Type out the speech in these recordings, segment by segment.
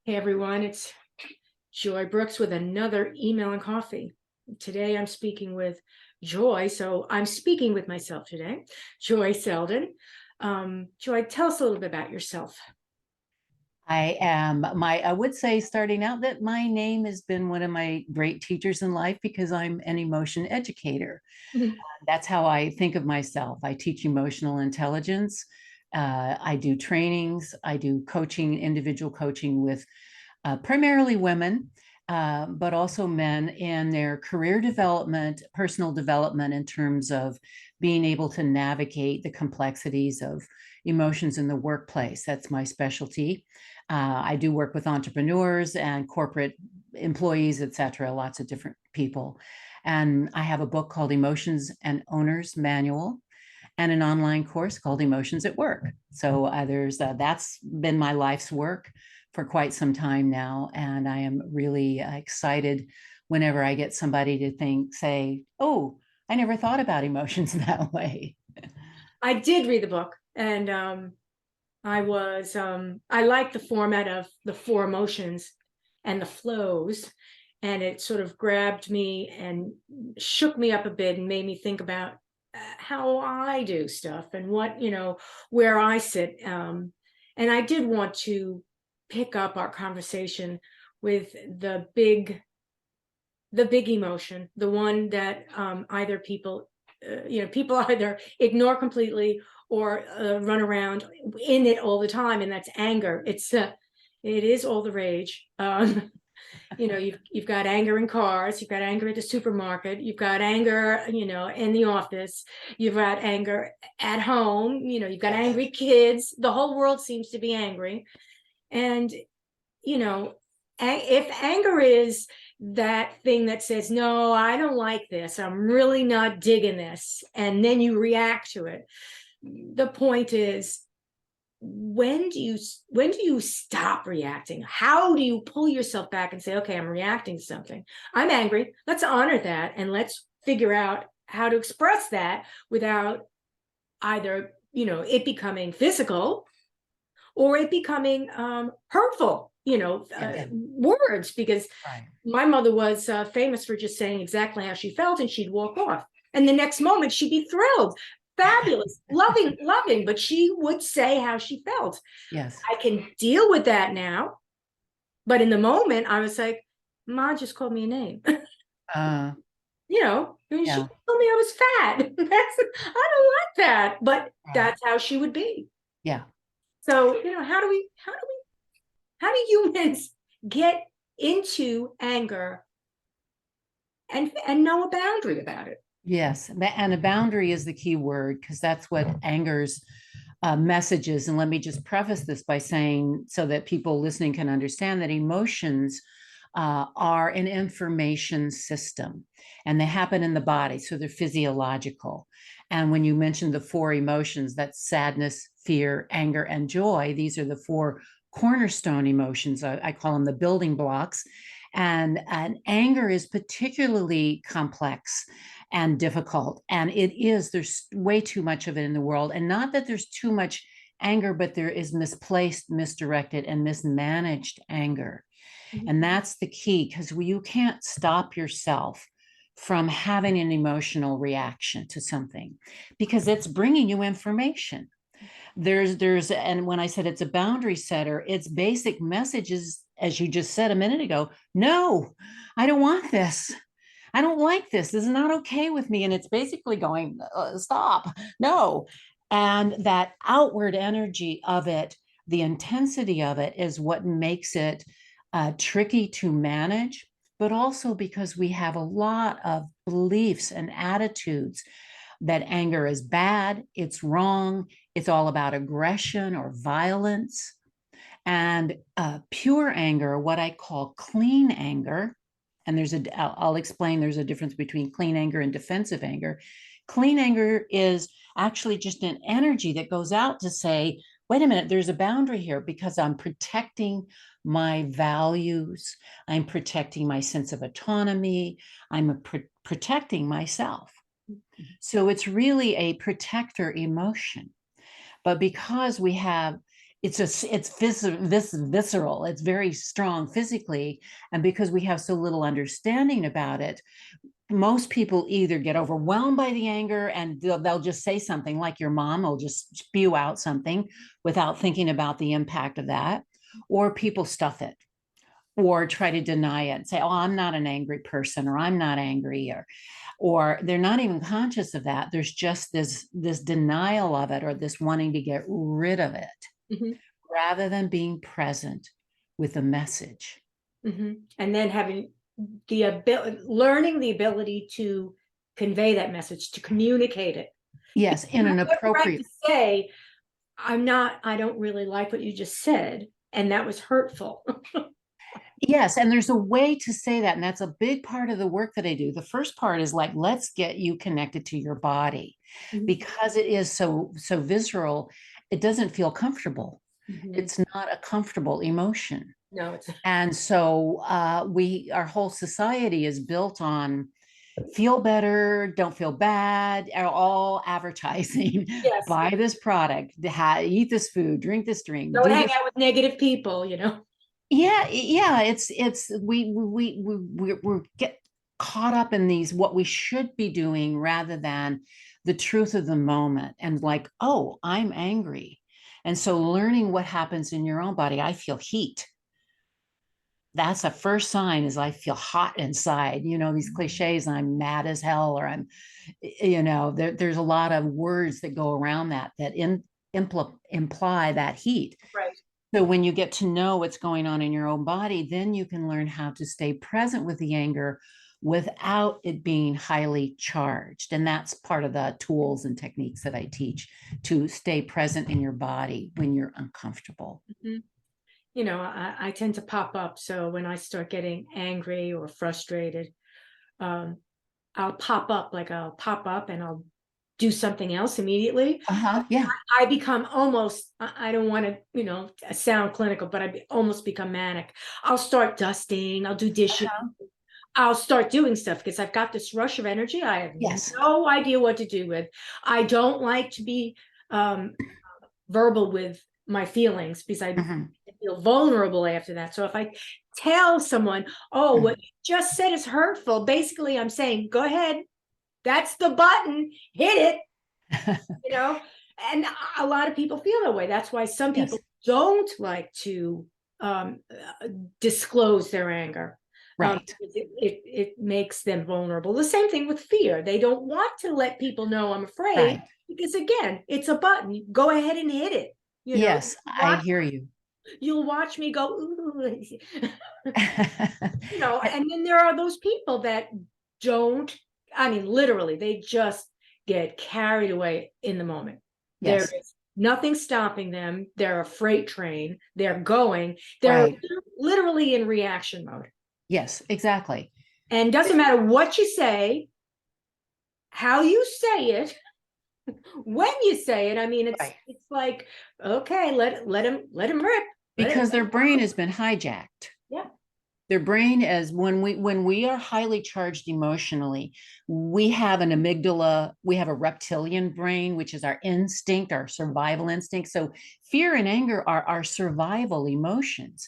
Hey everyone, it's Joy Brooks with another email and coffee. Today I'm speaking with Joy, so I'm speaking with myself today, Joie Seldon. Joy, tell us a little bit about yourself. I would say starting out that my name has been one of my great teachers in life because I'm an emotion educator. Mhm. That's how I think of myself. I teach emotional intelligence. I do trainings. I do coaching, individual coaching with primarily women, but also men in their career development, personal development in terms of being able to navigate the complexities of emotions in the workplace. That's my specialty. I do work with entrepreneurs and corporate employees, etc., lots of different people. And I have a book called Emotions and Owners Manual and an online course called Emotions at Work. So there's that's been my life's work for quite some time now, and I am really excited whenever I get somebody to say, "Oh, I never thought about emotions that way." I did read the book, and I like the format of the four emotions and the flows, and it sort of grabbed me and shook me up a bit and made me think about how I do stuff and where I sit. And I did want to pick up our conversation with the big emotion, the one that either people either ignore completely or run around in it all the time, and that's anger. It is all the rage. You've got anger in cars, you've got anger at the supermarket, you've got anger, in the office, you've got anger at home, you've got angry kids. The whole world seems to be angry, and you know, if anger is that thing that says, no, I don't like this, I'm really not digging this, and then you react to it. The point is, when do you stop reacting? How do you pull yourself back and say, okay, I'm reacting to something, I'm angry, let's honor that, and let's figure out how to express that without either it becoming physical or it becoming hurtful, Yes, words, because right. my mother was famous for just saying exactly how she felt and she'd walk off. And the next moment she'd be thrilled, fabulous, loving, loving, but she would say how she felt. Yes. I can deal with that now. But in the moment, I was like, Ma just called me a name. Uh, And she yeah. told me I was fat. I don't like that. But Right. that's how she would be. Yeah. So, how do humans get into anger and know a boundary about it? Yes, and a boundary is the key word because that's what angers messages. And let me just preface this by saying, so that people listening can understand, that emotions are an information system and they happen in the body. So they're physiological. And when you mentioned the four emotions, that's sadness, fear, anger, and joy, these are the four cornerstone emotions. I call them the building blocks. And anger is particularly complex and difficult. And there's way too much of it in the world. And not that there's too much anger, but there is misplaced, misdirected, and mismanaged anger. And that's the key because you can't stop yourself from having an emotional reaction to something because it's bringing you information. And when I said it's a boundary setter, its basic messages, as you just said a minute ago, no, I don't want this. I don't like this. This is not okay with me. And it's basically going, stop, no. And that outward energy of it, the intensity of it, is what makes it tricky to manage, but also because we have a lot of beliefs and attitudes that anger is bad, it's wrong, it's all about aggression or violence. And pure anger, what I call clean anger, and I'll explain there's a difference between clean anger and defensive anger. Clean anger is actually just an energy that goes out to say, wait a minute, there's a boundary here because I'm protecting my values, I'm protecting my sense of autonomy, I'm protecting myself. So it's really a protector emotion. But because we have it's just, it's visceral. It's very strong physically. And because we have so little understanding about it, most people either get overwhelmed by the anger and they'll just say something, like your mom will just spew out something without thinking about the impact of that, or people stuff it or try to deny it and say, oh, I'm not an angry person, or I'm not angry, or they're not even conscious of that. There's just this denial of it, or this wanting to get rid of it, Mhm, rather than being present with the message. mhm. And then having the ability, learning the ability to convey that message, to communicate it. Yes, You in have an every right appropriate. to say, I don't really like what you just said, and that was hurtful. Yes, and there's a way to say that, and that's a big part of the work that I do. The first part is like, let's get you connected to your body, Mhm, because it is so visceral. It doesn't feel comfortable. mhm. It's not a comfortable emotion. No, it's And so our whole society is built on feel better, don't feel bad, are all advertising. yes. Buy this product, eat this food, drink this drink, Don't do hang this. out with negative people, you know? Yeah, it's we get caught up in these, what we should be doing, rather than the truth of the moment, and like, oh, I'm angry. And so learning what happens in your own body. I feel heat. That's the first sign, is I feel hot inside. These cliches, I'm mad as hell, or I'm, there's a lot of words that go around that imply that heat. Right. So when you get to know what's going on in your own body, then you can learn how to stay present with the anger without it being highly charged. And that's part of the tools and techniques that I teach, to stay present in your body when you're uncomfortable. Mhm. You know, I tend to pop up. So when I start getting angry or frustrated, um, I'll pop up and I'll do something else immediately. Uh-huh. Yeah. I become almost, I don't want to, sound clinical, but almost become manic. I'll start dusting, I'll do dishes, Uh-huh. I'll start doing stuff because I've got this rush of energy I have Yes. no idea what to do with. I don't like to be um, verbal with my feelings because I Mhm. feel vulnerable after that. So if I tell someone, oh, what you just said is hurtful, basically I'm saying, go ahead, that's the button, hit it, you know? And a lot of people feel that way. That's why some people Yes. don't like to disclose their anger. Right. Because it makes them vulnerable. The same thing with fear. They don't want to let people know I'm afraid Right. because, again, it's a button. Go ahead and hit it. You know, Yes, I hear you. you'll watch me go, ooh, and then there are those people that don't, I mean, literally, they just get carried away in the moment. There Yes. is nothing stopping them. They're a freight train. They're Right. literally in reaction mode. Yes, exactly. And doesn't matter what you say, how you say it, when you say it. I mean, Right. it's like, okay, let him rip. Because their brain has been hijacked. Yeah. Their brain is, when we are highly charged emotionally, we have an amygdala, we have a reptilian brain, which is our instinct, our survival instinct. So fear and anger are our survival emotions.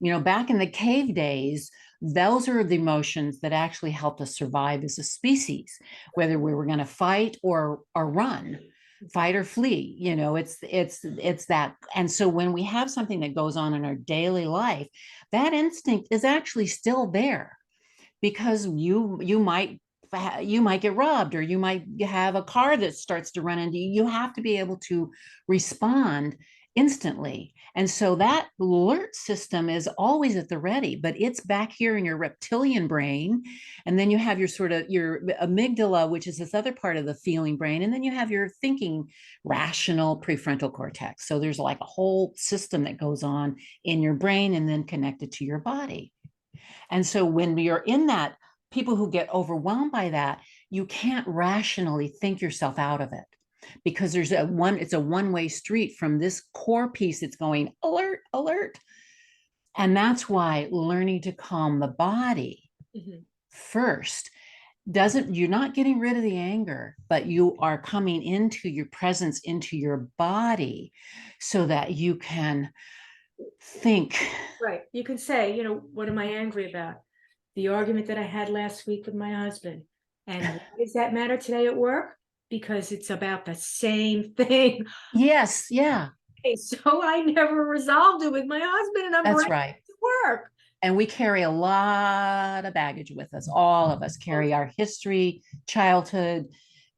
Back in the cave days, those are the emotions that actually helped us survive as a species, whether we were going to fight or run, fight or flee. It's that. And so when we have something that goes on in our daily life, that instinct is actually still there, because you might get robbed, or you might have a car that starts to run into you. You have to be able to respond instantly. And so that alert system is always at the ready, but it's back here in your reptilian brain. And then you have your amygdala, which is this other part of the feeling brain. And then you have your thinking, rational prefrontal cortex. So there's like a whole system that goes on in your brain and then connected to your body. And so when you're in that, people who get overwhelmed by that, you can't rationally think yourself out of it, because it's a one-way street from this core piece that's going alert, alert. And that's why learning to calm the body Mhm. first you're not getting rid of the anger, but you are coming into your presence, into your body, so that you can think. Right. You can say, what am I angry about? The argument that I had last week with my husband. And why does that matter today at work? Because it's about the same thing. Yes, yeah, Okay, so I never resolved it with my husband, and I'm that's bringing right. it to work. And we carry a lot of baggage with us. All of us carry our history, childhood,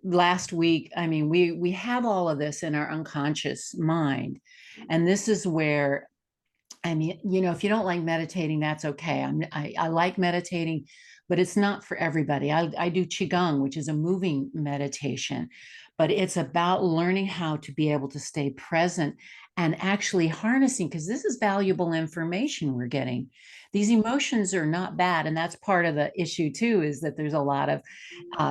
last week. I mean, we have all of this in our unconscious mind. And this is where, I mean, if you don't like meditating, that's okay. I like meditating, but it's not for everybody. I do Qigong, which is a moving meditation, but it's about learning how to be able to stay present and actually harnessing, because this is valuable information we're getting. These emotions are not bad. And that's part of the issue too, is that there's a lot of,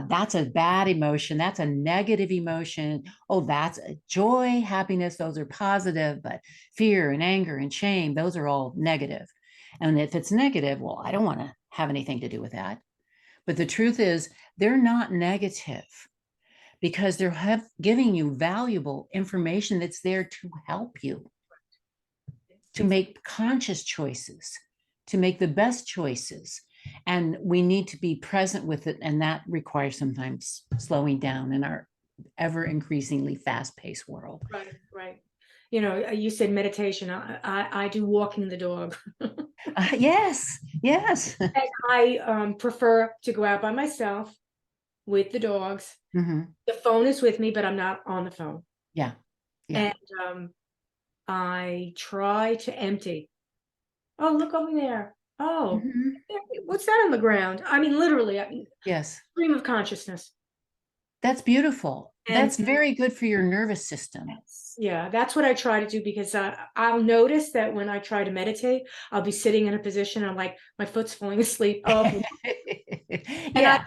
that's a bad emotion. That's a negative emotion. Oh, that's a joy, happiness. Those are positive, but fear and anger and shame, those are all negative. And if it's negative, well, I don't want to have anything to do with that. But the truth is, they're not negative, because they're giving you valuable information that's there to help you to make conscious choices, to make the best choices. And we need to be present with it. And that requires sometimes slowing down in our ever increasingly fast paced world. Right, right. You said meditation. I do walking the dog. Yes, yes. And I prefer to go out by myself with the dogs. Mm-hmm. The phone is with me, but I'm not on the phone. Yeah, yeah. And I try to empty. Oh, look over there. Oh, Mm-hmm. what's that on the ground? I mean, literally, Yes, stream of consciousness. that's beautiful. And That's very good for your nervous system. yeah, that's what I try to do, because I'll notice that when I try to meditate, I'll be sitting in a position, I'm like, my foot's falling asleep. Oh, and I Yeah,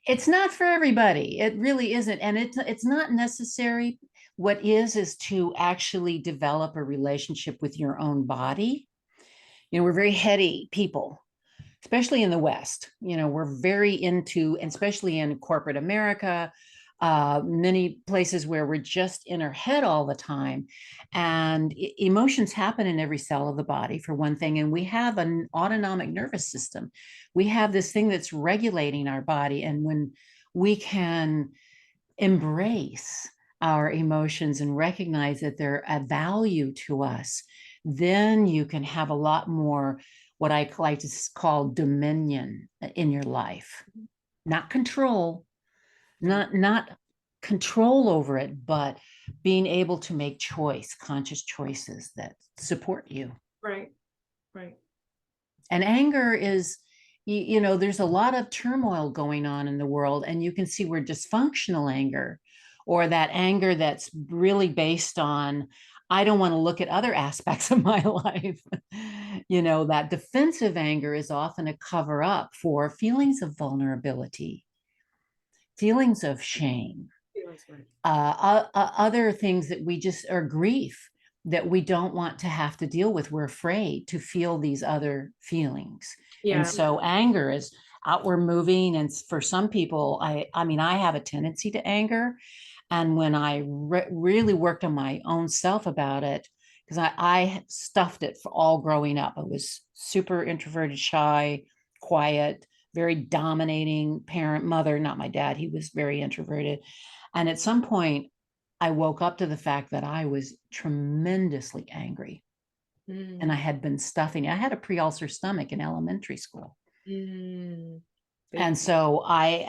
it's not for everybody. It really isn't. And it's not necessary. What is to actually develop a relationship with your own body. We're very heady people, especially in the West. We're very into, and especially in corporate America, many places where we're just in our head all the time. And emotions happen in every cell of the body, for one thing. And we have an autonomic nervous system. We have this thing that's regulating our body. And when we can embrace our emotions and recognize that they're a value to us, then you can have a lot more what I like to call dominion in your life. Not control, not control over it, but being able to make conscious choices that support you. right, right. And anger is, there's a lot of turmoil going on in the world, and you can see where dysfunctional anger, or that anger that's really based on, I don't want to look at other aspects of my life. That defensive anger is often a cover up for feelings of vulnerability, feelings of shame, Feels right. other things that we just are grief that we don't want to have to deal with. We're afraid to feel these other feelings. And Yeah, so anger is outward moving. And for some people, I mean, I have a tendency to anger. And when I really worked on my own self about it, because I stuffed it for all growing up. I was super introverted, shy, quiet, very dominating parent, mother, not my dad. He was very introverted. And at some point, I woke up to the fact that I was tremendously angry, and I mm, had been stuffing. I had a pre-ulcer stomach in elementary school. mm, And so I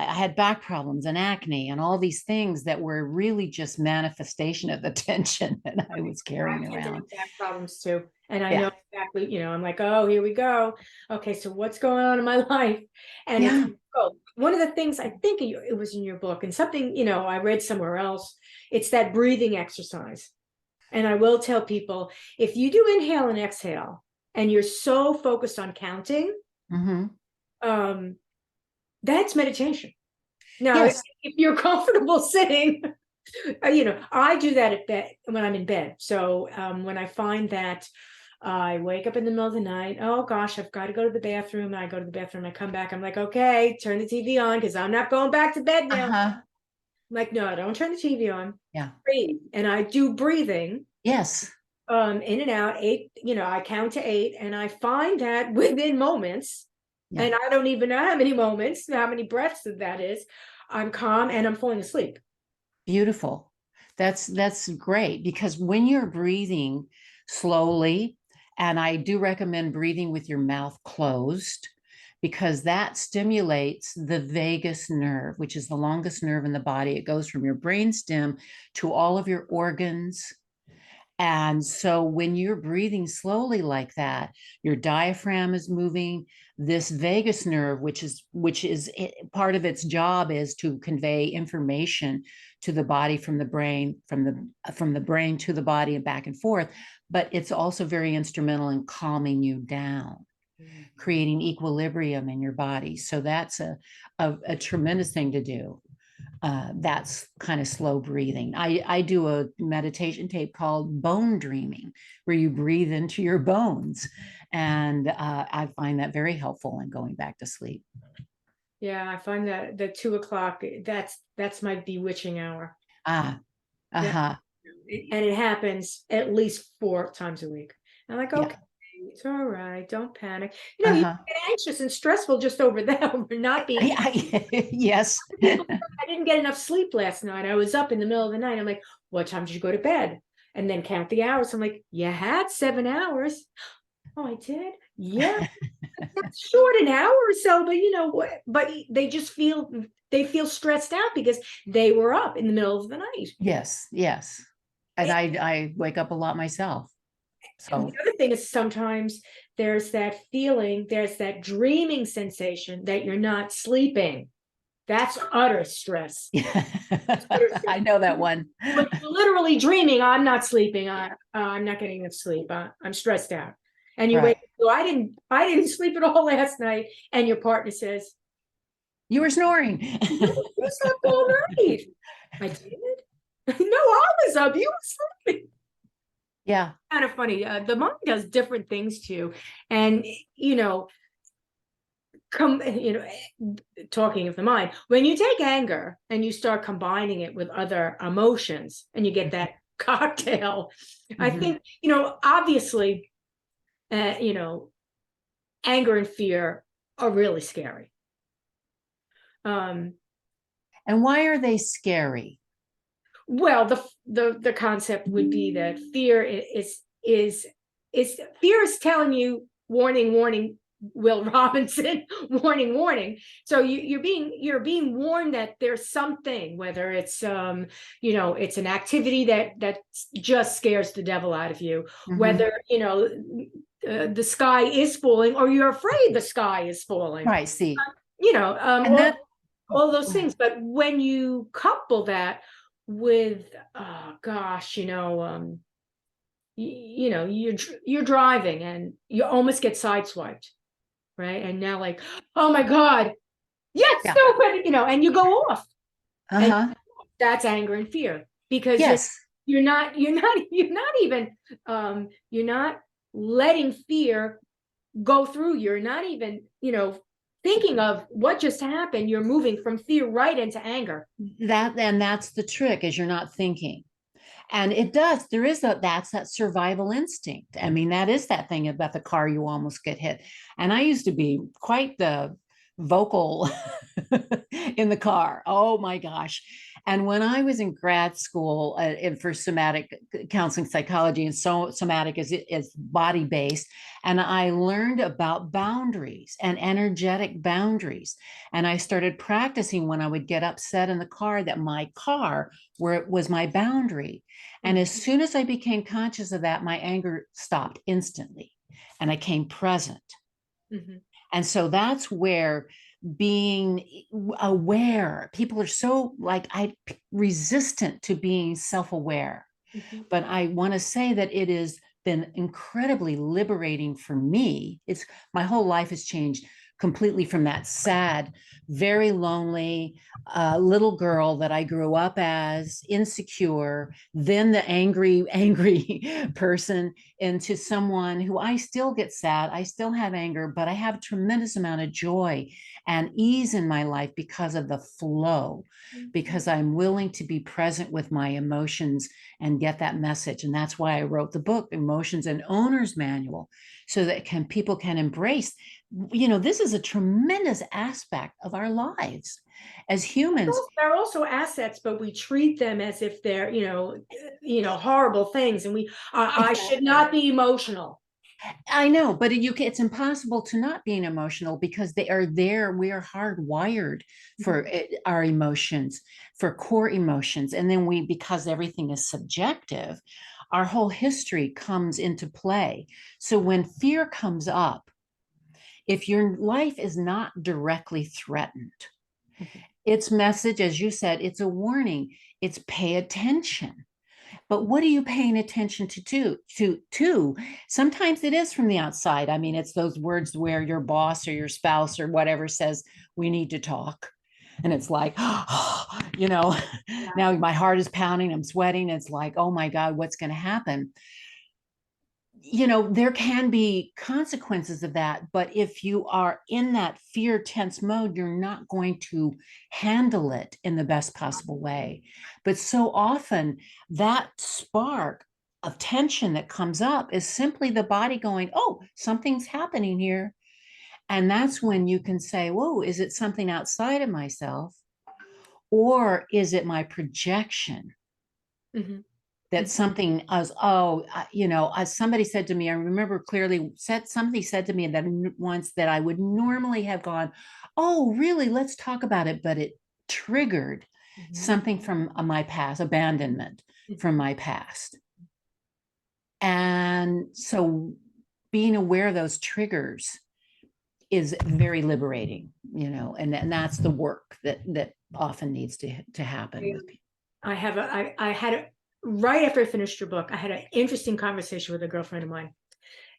had back problems and acne and all these things that were really just manifestation of the tension that I was carrying I tend to around. have back problems too. And I Yeah. know exactly, I'm like, oh, here we go. Okay, so what's going on in my life? And it's, Yeah. oh, one of the things I think it was in your book, and something, I read somewhere else, it's that breathing exercise. And I will tell people, if you do inhale and exhale, and you're so focused on counting, Mm-hmm. um, that's meditation. Now, if Yes. you're comfortable sitting, I do that at bed when I'm in bed. So when I find that I wake up in the middle of the night. Oh gosh, I've got to go to the bathroom. And I go to the bathroom. I come back. I'm like, okay, turn the TV on because I'm not going back to bed now. Uh-huh. I'm like, no, don't turn the TV on. Yeah. Breathe. And I do breathing Yes. in and out, 8, I count to 8, and I find that within moments, Yeah. and I don't even know how many moments, how many breaths that is, I'm calm and I'm falling asleep. Beautiful. That's great, because when you're breathing slowly, and I do recommend breathing with your mouth closed, because that stimulates the vagus nerve, which is the longest nerve in the body. It goes from your brainstem to all of your organs. And so when you're breathing slowly like that, your diaphragm is moving. This vagus nerve, part of its job is to convey information to the body from the brain, from the brain to the body and back and forth. But it's also very instrumental in calming you down, creating equilibrium in your body. So that's a tremendous thing to do. That's kind of slow breathing. I do a meditation tape called bone dreaming, where you breathe into your bones. And I find that very helpful in going back to sleep. Yeah, I find that the 2 o'clock, that's my bewitching hour. Ah, uh-huh. And it happens at least 4 times a week. I'm like, Yeah. okay, it's all right, don't panic. You Uh-huh. get anxious and stressful just over that, over not being. Yes. I didn't get enough sleep last night. I was up in the middle of the night. I'm like, what time did you go to bed? And then count the hours. I'm like, you had 7 hours. Oh, I did? Yeah. That's short, an hour or so, but you know what? But they just feel stressed out because they were up in the middle of the night. Yes, yes. And I wake up a lot myself. And So the other thing is sometimes there's that feeling, there's that dreaming sensation that you're not sleeping. That's utter stress. I know that one. But you're literally dreaming, I'm not sleeping. I'm not getting enough sleep. I'm stressed out. And you Right. wake up, so I didn't sleep at all last night. And your partner says, You were snoring. you slept all night. I did. No, I was up. You were sleeping. Yeah. Kind of funny. The mind does different things too. And, talking of the mind, when you take anger and you start combining it with other emotions and you get that cocktail, I think, obviously, anger and fear are really scary. And why are they scary? Well, the concept would be that fear is fear is telling you, warning, warning, Will Robinson, warning, warning. So you're being warned that there's something, whether it's it's an activity that just scares the devil out of you, whether the sky is falling or you're afraid the sky is falling. Right. See, And all those things. But when you couple that with, oh gosh, you're driving and you almost get sideswiped, right? And now, like, oh my God, yes, yeah. stupid, and you go off. Uh-huh. And that's anger and fear because Yes. you're not even you're not letting fear go through. You're not even, thinking of what just happened. You're moving from fear right into anger. That's the trick, is you're not thinking. And that's that survival instinct. I mean, that is that thing about the car you almost get hit. And I used to be quite the vocal in the car. Oh my gosh. And when I was in grad school for somatic counseling psychology, and so somatic is body based, and I learned about boundaries and energetic boundaries. And I started practicing when I would get upset in the car, that my car where it was my boundary. And as soon as I became conscious of that, my anger stopped instantly and I came present. And so that's where being aware, people are so resistant to being self-aware. But I want to say that it has been incredibly liberating for me. My whole life has changed completely from that sad, very lonely little girl that I grew up as, insecure, then the angry, angry person, into someone who I still get sad. I still have anger, but I have a tremendous amount of joy and ease in my life because of the flow, because I'm willing to be present with my emotions and get that message. And that's why I wrote the book, Emotions and Owner's Manual, so that people can embrace, this is a tremendous aspect of our lives as humans. They're also assets, but we treat them as if they're, horrible things. And I should not be emotional. I know, but it's impossible to not being emotional because they are there. We are hardwired for our emotions, for core emotions. And then because everything is subjective, our whole history comes into play. So when fear comes up, if your life is not directly threatened, its message, as you said, it's a warning. It's pay attention. But what are you paying attention to? Sometimes it is from the outside. I mean, it's those words where your boss or your spouse or whatever says, we need to talk. And it's like, now my heart is pounding, I'm sweating. It's like, oh my God, what's going to happen? There can be consequences of that, but if you are in that fear tense mode, you're not going to handle it in the best possible way. But so often that spark of tension that comes up is simply the body going, oh, something's happening here. And that's when you can say, whoa, is it something outside of myself? Or is it my projection? Mm-hmm. That something as as somebody said to me, I remember clearly, somebody said to me that once that I would normally have gone, oh really, let's talk about it, but it triggered something from my past, abandonment from my past. And so being aware of those triggers is very liberating, and that's the work that often needs to happen with people. I had a right after I finished your book, I had an interesting conversation with a girlfriend of mine,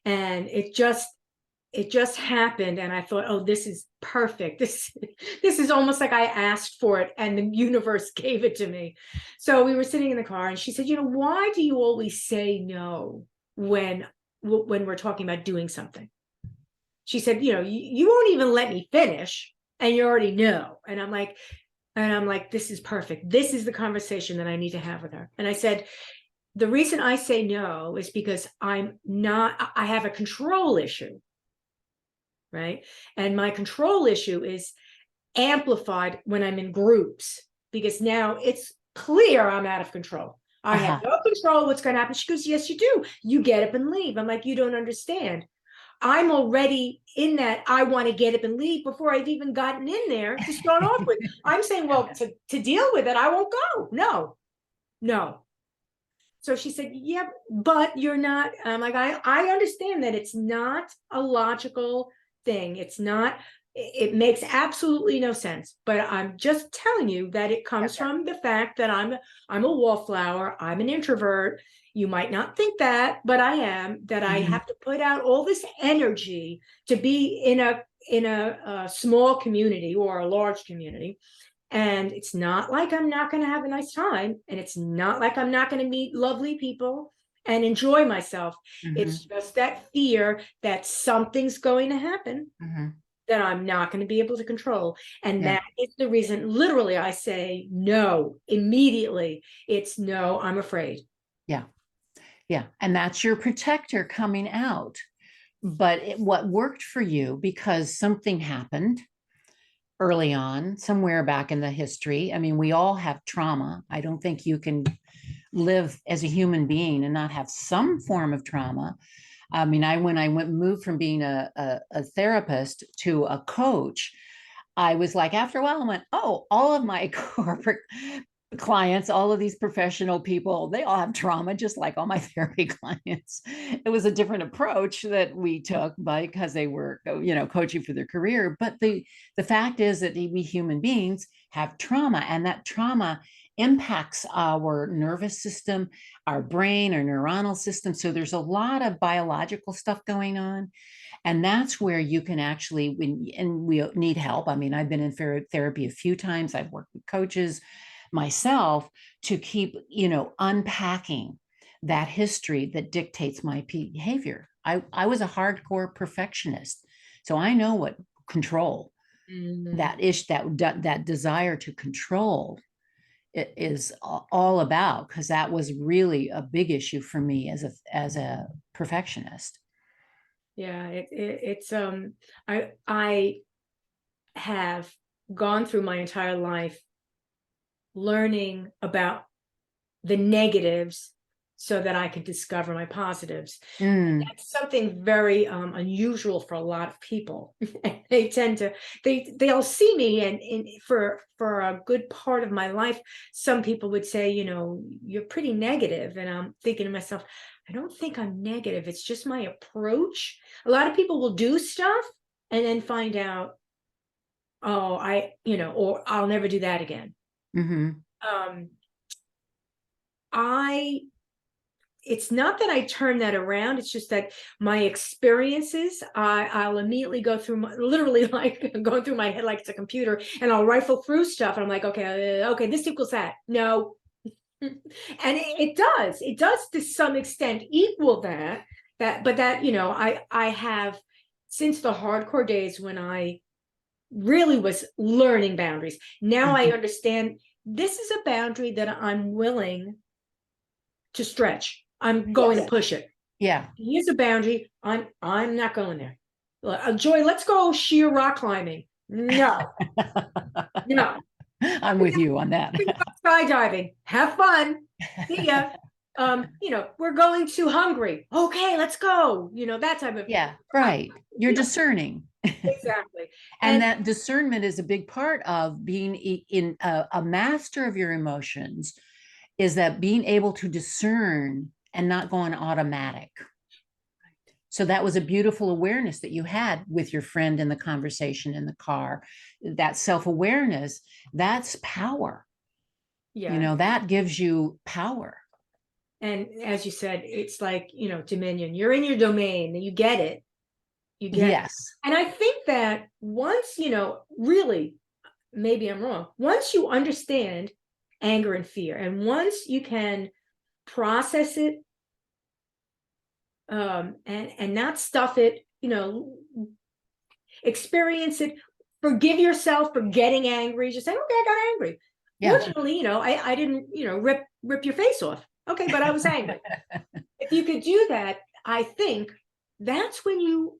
and it just happened, and I thought, oh, this is perfect. This is almost like I asked for it and the universe gave it to me. So we were sitting in the car, and she said, why do you always say no when we're talking about doing something? She said, you won't even let me finish, and you already know. And I'm like, this is perfect. This is the conversation that I need to have with her. And I said, the reason I say no is because I have a control issue, right? And my control issue is amplified when I'm in groups, because now it's clear I'm out of control. I have no control what's going to happen. She goes, yes, you do. You get up and leave. I'm like, you don't understand. I'm already in that I want to get up and leave before I've even gotten in there to start off with. I'm saying, well, to deal with it, I won't go. No. So she said, yeah, but you're not. I'm like, I understand that it's not a logical thing. It's not, it makes absolutely no sense. But I'm just telling you that it comes from the fact that I'm a wallflower. I'm an introvert. You might not think that, but I am, that I have to put out all this energy to be in a small community or a large community. And it's not like I'm not going to have a nice time. And it's not like I'm not going to meet lovely people and enjoy myself. It's just that fear that something's going to happen that I'm not going to be able to control. And that is the reason, literally, I say no immediately. It's no, I'm afraid. Yeah. And that's your protector coming out. But what worked for you, because something happened early on, somewhere back in the history. I mean, we all have trauma. I don't think you can live as a human being and not have some form of trauma. I mean, when I moved from being a therapist to a coach, I was like, after a while, I went, oh, all of my corporate clients, all of these professional people, they all have trauma, just like all my therapy clients. It was a different approach that we took because they were, coaching for their career. But the fact is that we human beings have trauma, and that trauma impacts our nervous system, our brain, our neuronal system. So there's a lot of biological stuff going on. And that's where you can actually, and we need help. I mean, I've been in therapy a few times. I've worked with coaches myself to keep, unpacking that history that dictates my behavior. I was a hardcore perfectionist. So I know what control, Mhm. that desire to control it is all about, because that was really a big issue for me as a perfectionist. Yeah, it's I have gone through my entire life learning about the negatives so that I could discover my positives. Mm, That's something very unusual for a lot of people. They tend to they'll see me, and for a good part of my life, some people would say, you're pretty negative, and I'm thinking to myself, I don't think I'm negative. It's just my approach. A lot of people will do stuff and then find out, oh, or I'll never do that again. hmm Um, I it's not that I turn that around. It's just that my experiences, I'll immediately go through literally like going through my head like it's a computer, and I'll rifle through stuff. And I'm like, okay, this equals that. No, and it does to some extent equal that. But that I have, since the hardcore days when I really was learning boundaries. Now I hmm understand this is a boundary that I'm willing to stretch. I'm going to Yes. push it. Yeah. Here's a boundary. I'm not going there. Joy, let's go sheer rock climbing. No, no. I'm with you on that. Skydiving. Have fun. See ya. We're going to Hungary. Okay, let's go. That type of Yeah, I, right. You're you know, discerning. exactly. And And that discernment is a big part of being in a master of your emotions, is that being able to discern and not go on automatic. So that was a beautiful awareness that you had with your friend in the conversation in the car. That self-awareness, that's power. yeah, That gives you power. and as you said, it's like, dominion. You're in your domain. You get it. You get it. Yes. And I think that once, really, maybe I'm wrong. Once you understand anger and fear, and once you can process it, and not stuff it, experience it, forgive yourself for getting angry. Just say, okay, I got angry. Yeah. Fortunately, I didn't, rip your face off. Okay, but I was angry. If you could do that, I think that's when you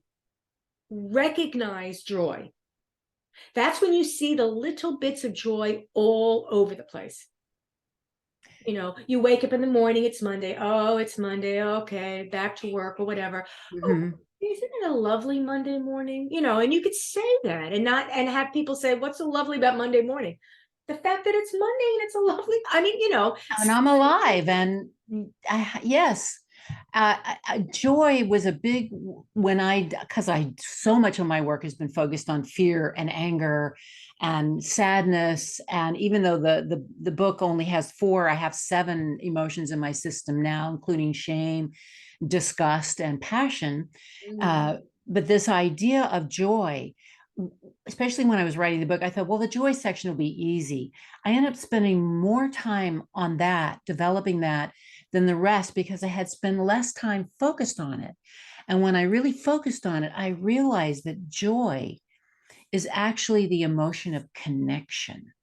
recognize joy. That's when you see the little bits of joy all over the place. You wake up in the morning, it's Monday. Oh, it's Monday. Okay, back to work or whatever. Oh, Mhm. isn't it a lovely Monday morning? And you could say that and have people say, what's so lovely about Monday morning? The fact that it's Monday and it's a lovely, I mean, And I'm alive. And yes, joy was a big, because so much of my work has been focused on fear and anger and sadness. And even though the book only has 4, I have 7 emotions in my system now, including shame, disgust, and passion. Mm, Uh, but this idea of joy, especially when I was writing the book, I thought, well, the joy section will be easy. I ended up spending more time on that, developing that, than the rest, because I had spent less time focused on it. And when I really focused on it, I realized that joy is actually the emotion of connection.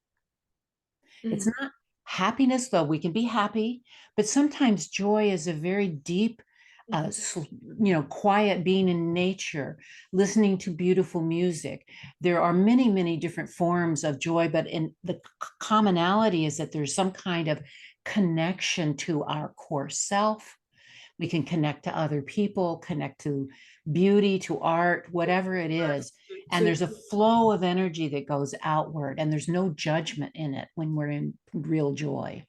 It's mm, not happiness, though we can be happy, but sometimes joy is a very deep, mhm. quiet being in nature, listening to beautiful music. There are many, many different forms of joy, but in the commonality is that there's some kind of connection to our core self. We can connect to other people, connect to beauty, to art, whatever it is. And To there's a flow of energy that goes outward, and there's no judgment in it when we're in real joy.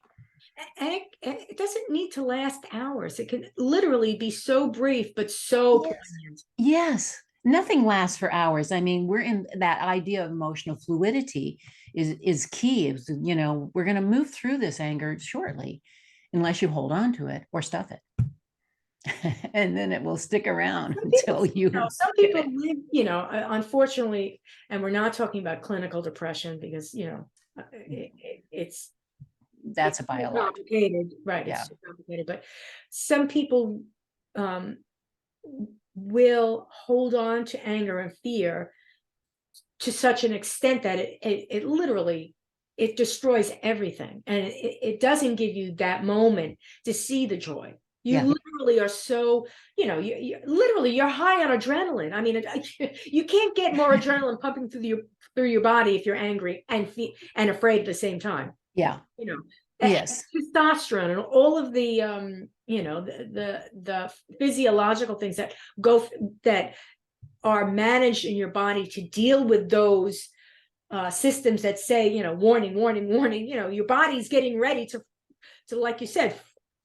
and it doesn't need to last hours. It can literally be so brief, but so Yes. poignant. Yes. nothing lasts for hours. I mean, we're in that idea of emotional fluidity is key. Is, you know, we're going to move through this anger shortly, unless you hold on to it or stuff it. And then it will stick around Some people, until you some get people it. live, unfortunately, and we're not talking about clinical depression because, That's it's a too biological. complicated, right? Yeah. It's too complicated, but some people um, will hold on to anger and fear to such an extent that it literally it destroys everything, and it doesn't give you that moment to see the joy. You Yeah. literally are so, literally you're high on adrenaline. I mean, you can't get more adrenaline pumping through your body if you're angry and afraid at the same time. Yeah. You know, Yes. testosterone and all of the the physiological things that are managed in your body to deal with those systems that say, warning, warning, warning. Your body's getting ready to, like you said,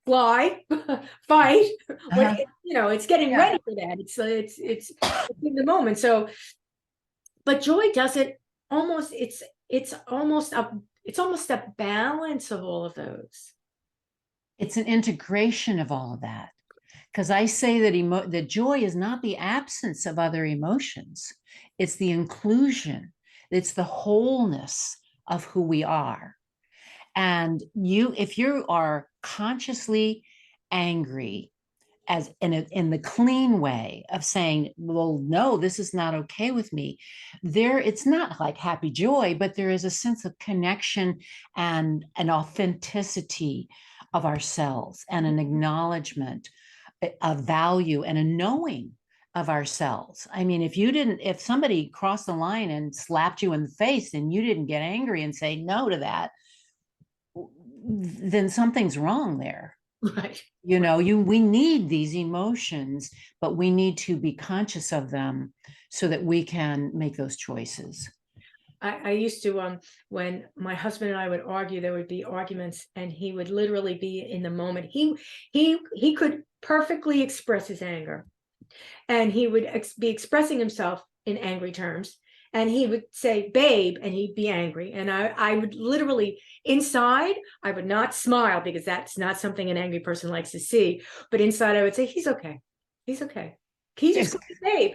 fly, fight. When Uh-huh. it's getting Yeah. ready for that. It's in the moment. So, but joy does it almost. It's almost a balance of all of those. It's an integration of all of that. Because I say that joy is not the absence of other emotions, it's the inclusion, it's the wholeness of who we are. And if you are consciously angry, as in the clean way of saying, well, no, this is not okay with me, it's not like happy joy, but there is a sense of connection and an authenticity of ourselves and an acknowledgement of value and a knowing of ourselves. I mean, if somebody crossed the line and slapped you in the face and you didn't get angry and say no to that, then something's wrong there. Right. We need these emotions, but we need to be conscious of them so that we can make those choices. I used to, when my husband and I would argue, there would be arguments, and he would literally be in the moment. He could perfectly express his anger, and he would be expressing himself in angry terms, and he would say babe, and he'd be angry, and I would literally inside, I would not smile because that's not something an angry person likes to see, but inside I would say he's okay, he's okay, he just called me babe.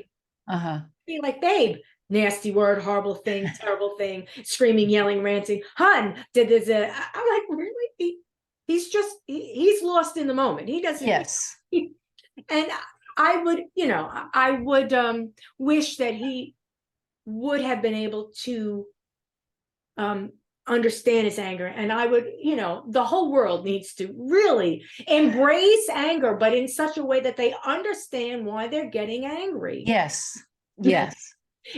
Uh-huh. Be like babe, nasty word, horrible thing, terrible thing, screaming, yelling, ranting, hun, I'm like, really? He's lost in the moment. He doesn't. Yes. And I would wish that he would have been able to um understand his anger. And I would, the whole world needs to really embrace anger, but in such a way that they understand why they're getting angry. Yes. Yes.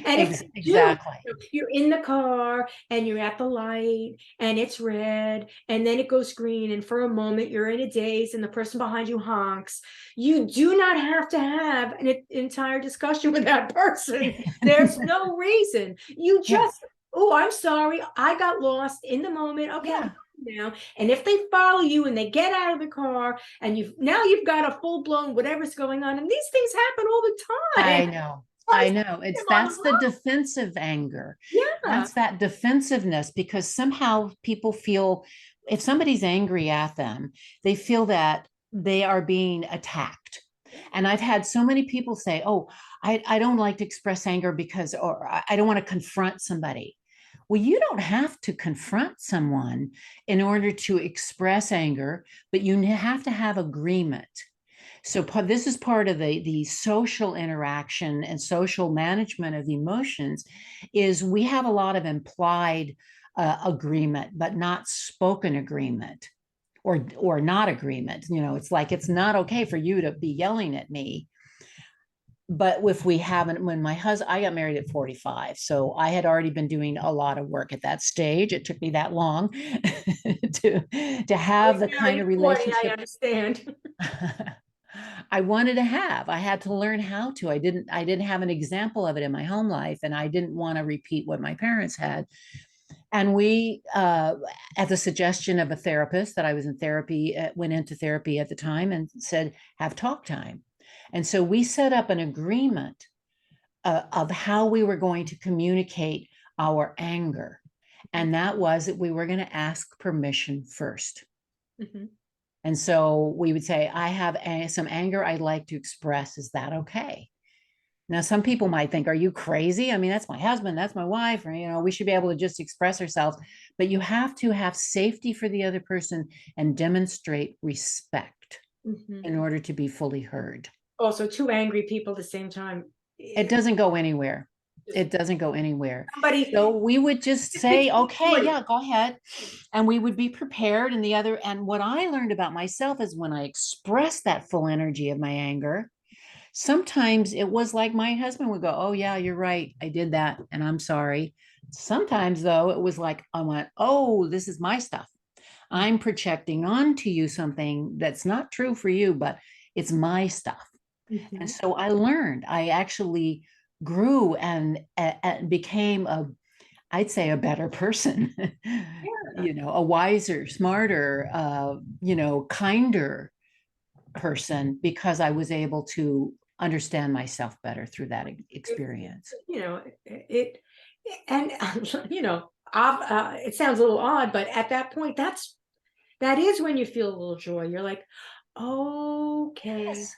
And if you do, Exactly. you're in the car and you're at the light and it's red and then it goes green, and for a moment you're in a daze and the person behind you honks, you do not have to have an entire discussion with that person. There's no reason. You Yeah. just, oh, I'm sorry, I got lost in the moment. Okay, I'm Yeah. now. And if they follow you and they get out of the car and you've got a full-blown whatever's going on, and these things happen all the I time. know. I I see know. them on the That's the road. defensive anger. Yeah. That's that defensiveness, because somehow people feel if somebody's angry at them, they feel that they are being attacked. And I've had so many people say, oh, I don't like to express anger because, or I don't want to confront somebody. Well, you don't have to confront someone in order to express anger, but you have to have agreement. So this is part of the social interaction and social management of emotions. Is we have a lot of implied agreement, but not spoken agreement, or not agreement. It's like it's not okay for you to be yelling at me. But if we haven't, when I got married at 45, so I had already been doing a lot of work at that stage. It took me that long to have the kind of 40, I relationship understand. I wanted to have. I had to learn how to. I didn't have an example of it in my home life, and I didn't want to repeat what my parents had. And we, at the suggestion of a therapist that I was in therapy, went into therapy at the time and said, have talk time. And so we set up an agreement of how we were going to communicate our anger. And that was that we were going to ask permission first. Mhm. And so we would say, I have some anger I'd like to express. Is that okay? Now, some people might think, are you crazy? I mean, that's my husband, that's my wife, or, we should be able to just express ourselves. But you have to have safety for the other person and demonstrate respect Mhm. in order to be fully heard. Also, two angry people at the same time. It doesn't go anywhere. Just It doesn't go anywhere. somebody. So we would just It takes say, okay, somebody. yeah, go ahead. And we would be prepared. And what I learned about myself is when I expressed that full energy of my anger, sometimes it was like my husband would go, oh, yeah, you're right. I did that. And I'm sorry. Sometimes, though, it was like, I went, oh, this is my stuff. I'm projecting onto you something that's not true for you, but it's my stuff. And Mhm. so I actually grew and became I'd say a better person, Yeah. a wiser, smarter, kinder person because I was able to understand myself better through that experience. You know, it, and it sounds a little odd, but at that point, that is when you feel a little joy. You're like, okay, Yes,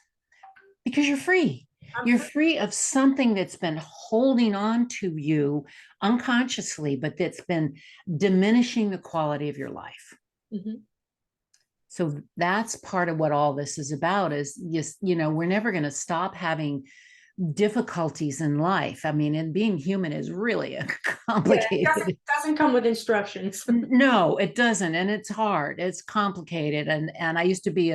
because you're free. I'm You're free. free of something that's been holding on to you unconsciously, but that's been diminishing the quality of your life. Mhm. So that's part of what all this is about is just, we're never going to stop having difficulties in life. I mean, and being human is really Yeah, it doesn't complicated. doesn't come with instructions. No, it doesn't, and it's hard. It's complicated, and I used to be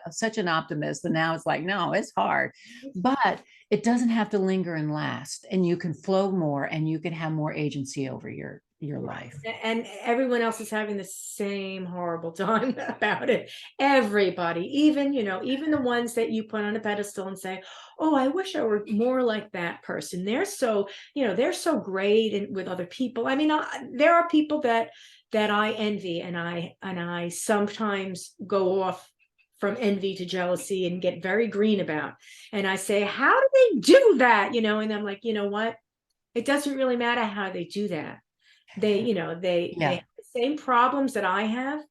such an optimist, and now it's like, no, it's hard, but it doesn't have to linger and last, and you can flow more, and you can have more agency over your Right. life. And everyone else is having the same horrible time about it. Everybody, even the ones that you put on a pedestal and say, "Oh, I wish I were more like that person. They're so great and with other people." I mean, there are people that I envy, and I sometimes go off from envy to jealousy and get very green about. And I say, "How do they do that?" And I'm like, you know what? It doesn't really matter how they do that. They Yeah. have the same problems that I have,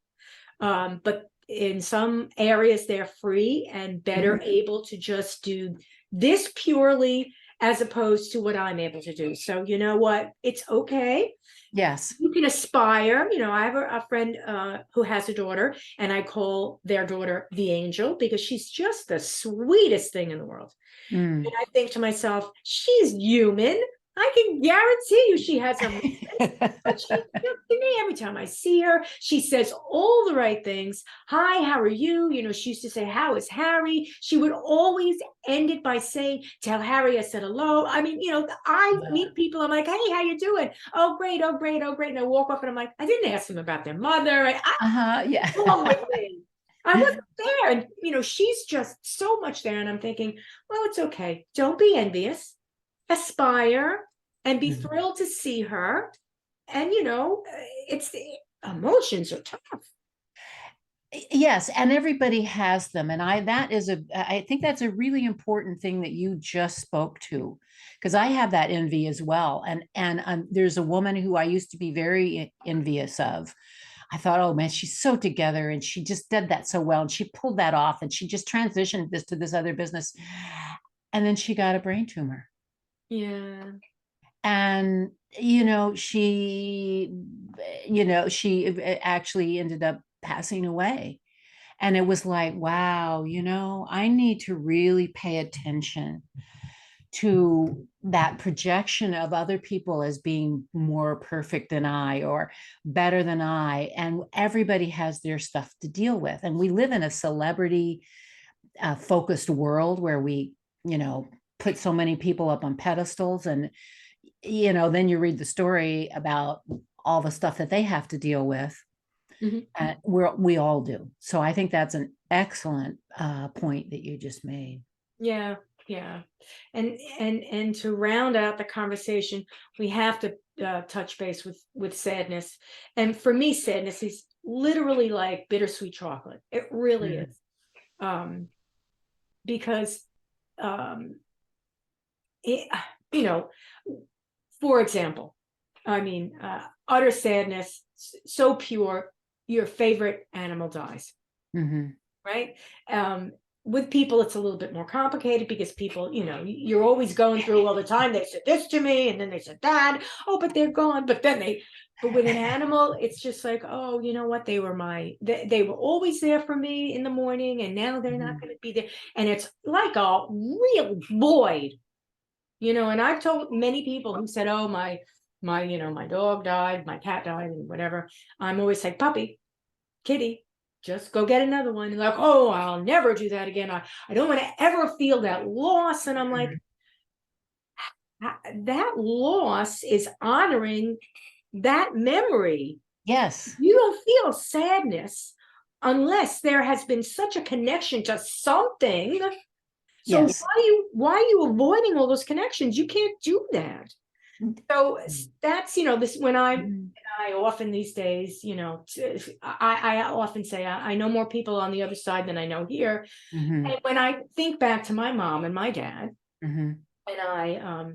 but in some areas they're free and better Mhm. able to just do this purely as opposed to what I'm able to do. So you know what? It's okay. Yes. You can aspire. I have a friend who has a daughter, and I call their daughter the angel because she's just the sweetest thing in the world. And Mm. I think to myself, she's human. I can guarantee you she has her moments. But she to me every time I see her, she says all the right things. Hi, how are you? She used to say, "How is Harry?" She would always end it by saying, "Tell Harry I said hello." I mean, I meet people. I'm like, "Hey, how you doing?" "Oh, great. Oh, great. Oh, great." And I walk up and I'm like, I didn't ask them about their mother. Uh-huh. What's wrong Yeah. with me? I wasn't there. And, she's just so much there. And I'm thinking, well, it's okay. Don't be envious. Aspire and be Mhm. thrilled to see her. And, it's the emotions are tough. Yes, and everybody has them. And I think that's a really important thing that you just spoke to, because I have that envy as well. And there's a woman who I used to be very envious of. I thought, oh man, she's so together and she just did that so well. And she pulled that off and she just transitioned this to this other business. And then she got a brain tumor. Yeah. And she actually ended up passing away. And it was like, wow, I need to really pay attention to that projection of other people as being more perfect than I or better than I. And everybody has their stuff to deal with. And we live in a celebrity focused world where we, put so many people up on pedestals. And, then you read the story about all the stuff that they have to deal with. Mhm. We all do. So I think that's an excellent point that you just made. Yeah. Yeah. And to round out the conversation, we have to touch base with sadness. And for me, sadness is literally like bittersweet chocolate. It really Mm. is. Because um it, you know, for example, I mean, utter sadness, so pure, your favorite animal dies, Mhm. right? With people, it's a little bit more complicated because people, you're always going through all the time. They said this to me, and then they said that. Oh, but they're gone. But with an animal, it's just like, oh, you know what? They were always there for me in the morning, and now they're not Mhm. going to be there. And it's like a real void, and I've told many people who said, oh, my dog died, my cat died, and whatever. I'm always like, puppy, kitty, just go get another one. And like, oh, I'll never do that again. I don't want to ever feel that loss. And I'm like, that loss is honoring that memory. Yes. You don't feel sadness unless there has been such a connection to something. So Yes. why are you avoiding all those connections? You can't do that. So that's, this when Mhm. I often these days, I often say I know more people on the other side than I know here. Mhm. And when I think back to my mom and my dad, Mhm. and I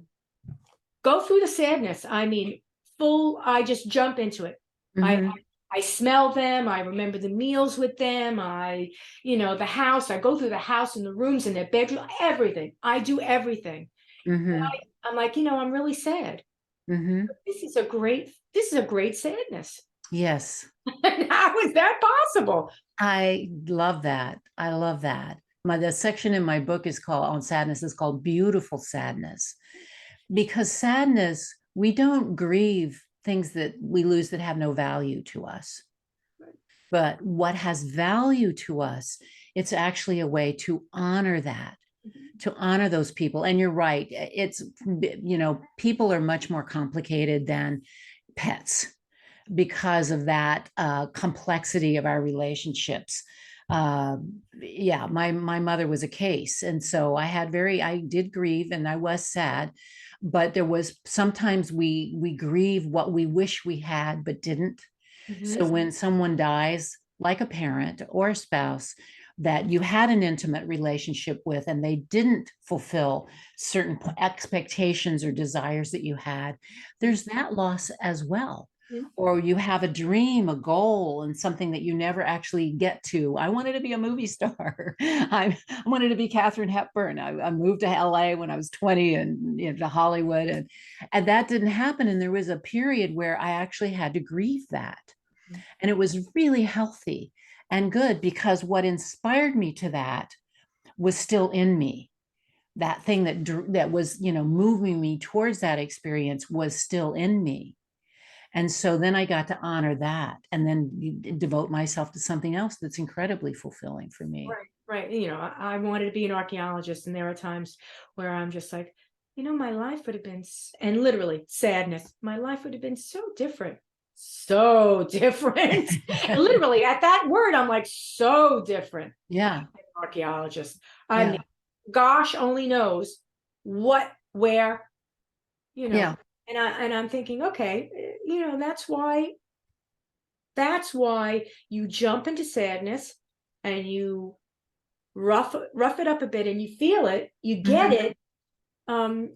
go through the sadness, I mean, I just jump into it. I Mhm. I smell them. I remember the meals with them. The house. I go through the house and the rooms and their bedroom, everything. I do everything. Mhm. I'm like, I'm really sad. Mhm. This is a great sadness. Yes. And how is that possible? I love that. I love that. The section in my book is called on sadness is called Beautiful Sadness, because sadness, we don't grieve things that we lose that have no value to us. But what has value to us, it's actually a way to honor that, to honor those people. And you're right. People are much more complicated than pets because of that complexity of our relationships. Yeah, my mother was a case, and so I did grieve, and I was sad, but there was sometimes we grieve what we wish we had but didn't. So Mhm. when someone dies, like a parent or a spouse that you had an intimate relationship with and they didn't fulfill certain expectations or desires that you had, there's that loss as well. Mhm. Or you have a dream, a goal, and something that you never actually get to. I wanted to be a movie star. I wanted to be Katharine Hepburn. I moved to LA when I was 20 and to Hollywood, and that didn't happen. And there was a period where I actually had to grieve that. And it was really healthy and good because what inspired me to that was still in me. That thing that was, moving me towards that experience was still in me. And so then I got to honor that and then devote myself to something else that's incredibly fulfilling for me. Right, right. I wanted to be an archaeologist, and there are times where I'm just like, my life would have been, and literally sadness, my life would have been so different. So different. Literally, at that word, I'm like, so different. Yeah. Archaeologist. I mean, Yeah. gosh only knows what, where, you know. Yeah. And I'm thinking, okay, that's why you jump into sadness and you rough it up a bit and you feel it, you get Mhm. it,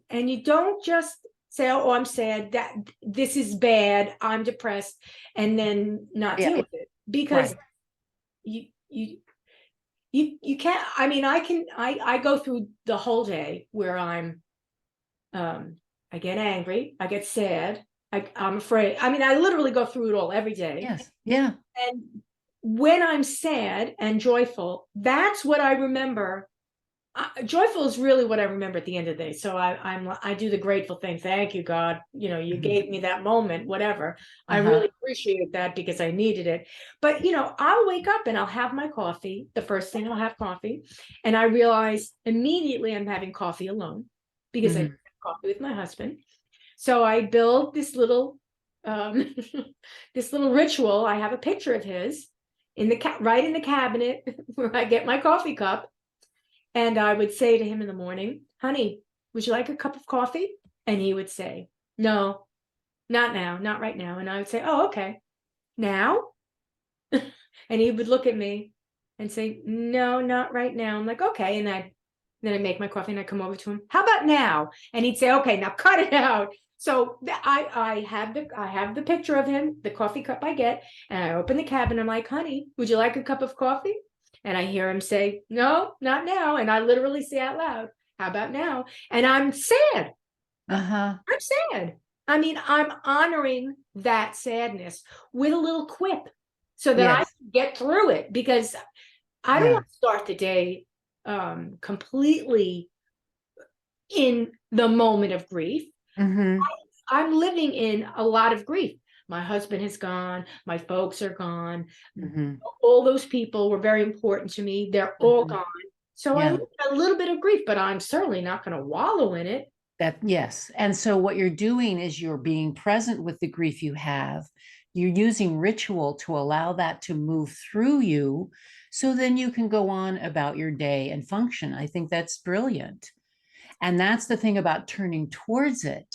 and you don't just say, oh, I'm sad, that this is bad, I'm depressed, and then not Yeah. deal with it, because Right. you you you can't. I mean, I go through the whole day where um I get angry, I get sad, I'm afraid. I mean, I literally go through it all every day. Yes. Yeah. And when I'm sad and joyful, that's what I remember. Joyful is really what I remember at the end of the day. So I do the grateful thing. Thank you, God. You Mhm. gave me that moment, whatever. I Uh-huh. really appreciate that because I needed it. But I'll wake up and I'll have my coffee. The first thing, I'll have coffee, and I realize immediately I'm having coffee alone because I have Mhm. coffee with my husband. So I build this little um this little ritual. I have a picture of his right in the cabinet where I get my coffee cup, and I would say to him in the morning, honey, would you like a cup of coffee? And he would say, no, not now, not right now. And I would say, oh, okay, now? And he would look at me and say, no, not right now. I'm like, okay. And I'd Then I make my coffee and I come over to him. How about now? And he'd say, okay, now cut it out. So I have the picture of him, the coffee cup I get, and I open the cabinet. I'm like, honey, would you like a cup of coffee? And I hear him say, no, not now. And I literally say out loud, how about now? And I'm sad. Uh-huh. I'm sad. I mean, I'm honoring that sadness with a little quip so that I Yes. can get through it, because I don't Yeah. want to start the day completely in the moment of grief. Mm-hmm. I'm living in a lot of grief. My husband has gone, my folks are gone, Mm-hmm. all those people were very important to me, they're all Mm-hmm. gone. So I Yeah. live in a little bit of grief, but I'm certainly not going to wallow in it. That, yes. And so what you're doing is you're being present with the grief you have. You're using ritual to allow that to move through you so then you can go on about your day and function. I think that's brilliant. And that's the thing about turning towards it.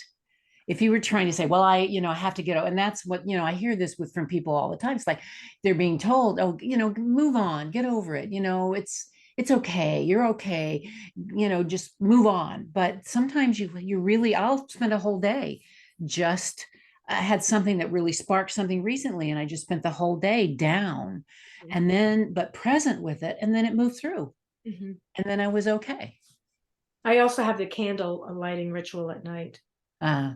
If you were trying to say, well, I have to get, and that's what, I hear this with from people all the time. It's like they're being told, oh, move on, get over it. It's okay. You're okay. Just move on. But sometimes you really, I'll spend a whole day just, I had something that really sparked something recently, and I just spent the whole day down and then, but present with it. And then it moved through. Mm-hmm. And then I was okay. I also have the candle lighting ritual at night. Ah,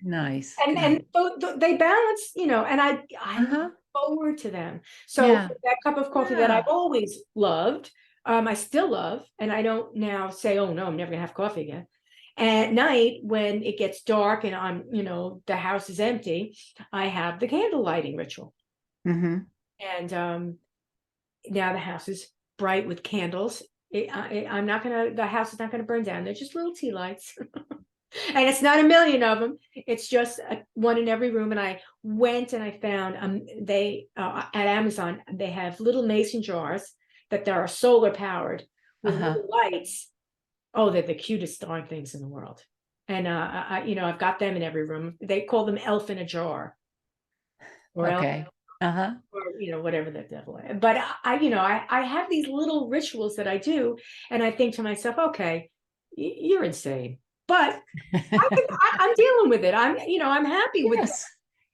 nice. And Good. they balance, and I look Uh-huh. forward to them. So Yeah. for that cup of coffee that I've Yeah. always loved, I still love, and I don't now say, oh no, I'm never gonna have coffee again. At night, when it gets dark and the house is empty, I have the candle lighting ritual. Mm-hmm. And now the house is bright with candles. The house is not gonna burn down. They're just little tea lights. And it's not a million of them. It's just one in every room. And I went and I found they at Amazon, they have little mason jars that are solar powered with Uh-huh. little lights. Oh, they're the cutest darn things in the world. And I've got them in every room. They call them elf in a jar, or elf, Okay. Uh-huh. or whatever the devil is. But I have these little rituals that I do, and I think to myself, okay, you're insane. But I'm dealing with it. I'm happy with it. Yes.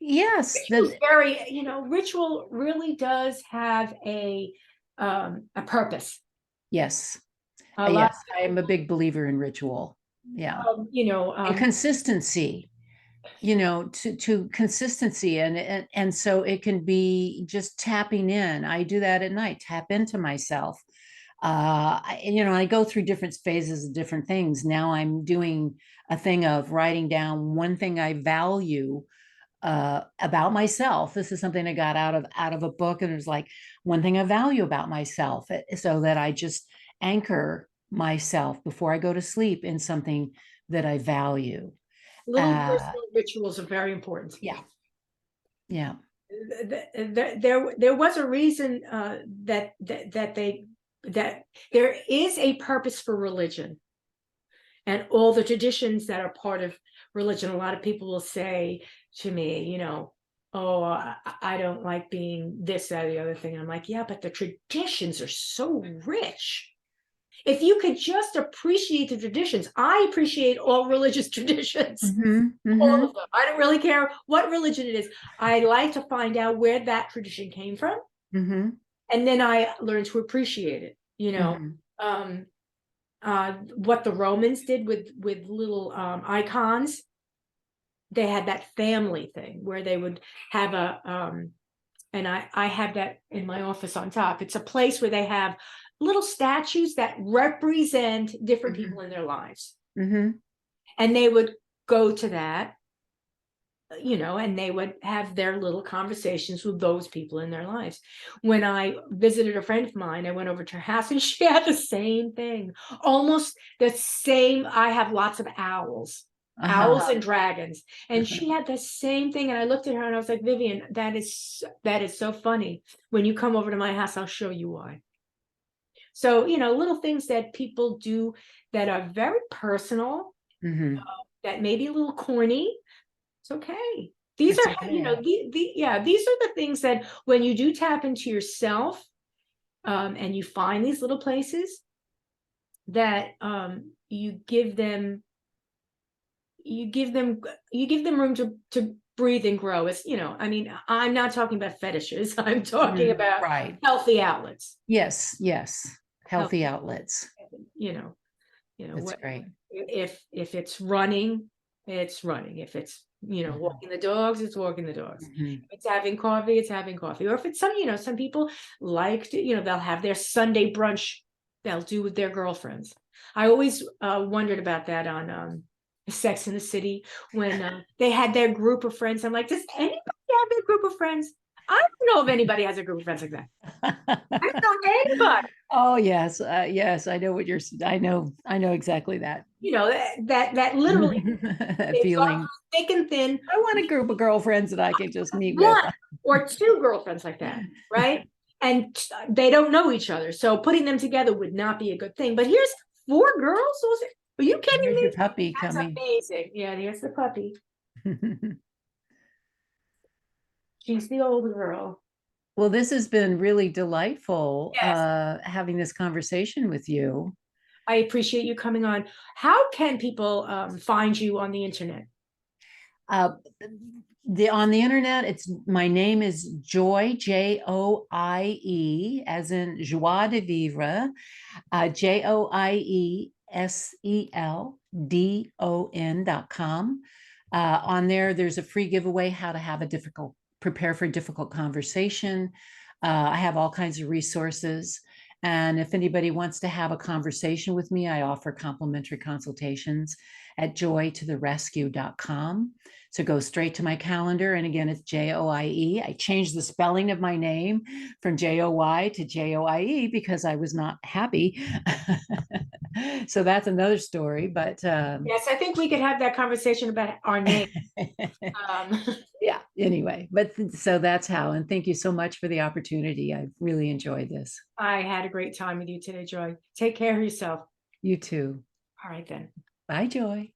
Yes. Ritual's very, ritual really does have a purpose. Yes. A lot Yes. I am a big believer in ritual. Yeah. of, And consistency, to consistency. And so it can be just tapping in. I do that at night, tap into myself. I go through different phases of different things. Now I'm doing a thing of writing down one thing I value about myself. This is something I got out of a book, and it was like one thing I value about myself, so that I just anchor myself before I go to sleep in something that I value. little personal rituals are very important. Yeah, yeah. There was a reason that there is a purpose for religion and all the traditions that are part of religion. A lot of people will say to me, oh, I don't like being this, that, or the other thing. And I'm like, yeah, but the traditions are so rich. If you could just appreciate the traditions, I appreciate all religious traditions, Mm-hmm, all mm-hmm, of them. I don't really care what religion it is. I like to find out where that tradition came from, mm-hmm, and then I learn to appreciate it. mm-hmm. What the Romans did with little icons. They had that family thing where they would have and I have that in my office on top. It's a place where they have little statues that represent different Mm-hmm. people in their lives. Mm-hmm. And they would go to that, and they would have their little conversations with those people in their lives. When I visited a friend of mine, I went over to her house and she had the same thing, almost the same. I have lots of owls Uh-huh. and dragons, and she had the same thing. And I looked at her and I was like, Vivian, that is so funny. When you come over to my house, I'll show you why. So, little things that people do that are very personal, Mm-hmm. that may be a little corny. It's okay. These It's are, okay. these are the things that when you do tap into yourself, and you find these little places, that you give them room to breathe and grow. It's, I mean, I'm not talking about fetishes. I'm talking about Right. healthy outlets. Yes, yes. Healthy, Healthy outlets. you know, That's what great. if it's running, it's running. If it's, walking the dogs, it's walking the dogs. Mhm. If it's having coffee, it's having coffee. Or if it's some people like to, they'll have their Sunday brunch they'll do with their girlfriends. I always wondered about that on Sex in the City when they had their group of friends. I'm like, does anybody have a group of friends? I don't know if anybody has a group of friends like that. I don't know anybody. Oh, yes. Yes, I know what you're, I know exactly that. That literally That they go feeling. through thick and thin. I want a group of girlfriends that I can just meet with. One or two girlfriends like that, right? And they don't know each other, so putting them together would not be a good thing. But here's four girls. Are you kidding Here's me? your puppy That's coming. amazing. Yeah, here's the puppy. She's the older girl. Well, this has been really delightful, Yes, having this conversation with you. I appreciate you coming on. How can people find you on the internet? Uh, on the internet, it's my name is Joie, Joie, as in joie de vivre, JoieSeldon.com. On there, there's a free giveaway, how to have a prepare for a difficult conversation. I have all kinds of resources. And if anybody wants to have a conversation with me, I offer complimentary consultations at joytotherescue.com. So go straight to my calendar. And again, it's Joie. I changed the spelling of my name from Joy to Joie because I was not happy. So that's another story. But Yes, I think we could have that conversation about our name. Yeah, anyway, but so that's how. And thank you so much for the opportunity. I really enjoyed this. I had a great time with you today, Joy. Take care of yourself. You too. All right, then. Bye, Joy.